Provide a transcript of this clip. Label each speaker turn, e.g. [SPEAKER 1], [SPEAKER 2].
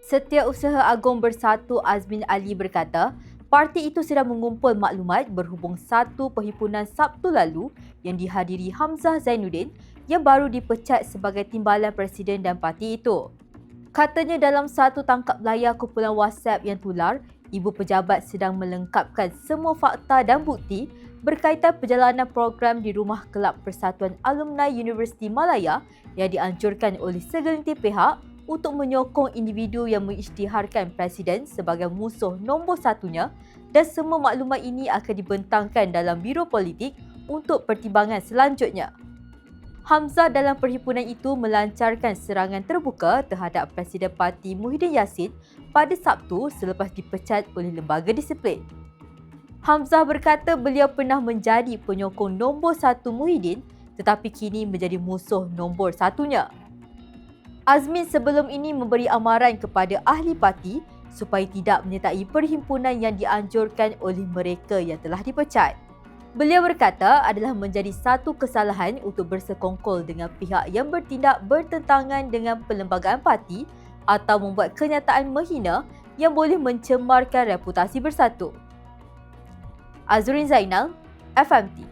[SPEAKER 1] Setiausaha Agong Bersatu Azmin Ali berkata, parti itu sedang mengumpul maklumat berhubung satu perhimpunan Sabtu lalu yang dihadiri Hamzah Zainuddin yang baru dipecat sebagai timbalan presiden dan parti itu. Katanya dalam satu tangkap layar kumpulan WhatsApp yang tular, ibu pejabat sedang melengkapkan semua fakta dan bukti berkaitan perjalanan program di Rumah Kelab Persatuan Alumni Universiti Malaya yang dianjurkan oleh segelintir pihak untuk menyokong individu yang mengisytiharkan Presiden sebagai musuh nombor satunya, dan semua maklumat ini akan dibentangkan dalam Biro Politik untuk pertimbangan selanjutnya. Hamzah dalam perhimpunan itu melancarkan serangan terbuka terhadap Presiden Parti Muhyiddin Yassin pada Sabtu selepas dipecat oleh lembaga disiplin. Hamzah berkata beliau pernah menjadi penyokong nombor satu Muhyiddin tetapi kini menjadi musuh nombor satunya. Azmin sebelum ini memberi amaran kepada ahli parti supaya tidak menyertai perhimpunan yang dianjurkan oleh mereka yang telah dipecat. Beliau berkata adalah menjadi satu kesalahan untuk bersekongkol dengan pihak yang bertindak bertentangan dengan perlembagaan parti atau membuat kenyataan menghina yang boleh mencemarkan reputasi Bersatu. Azrin Zainal, FMT.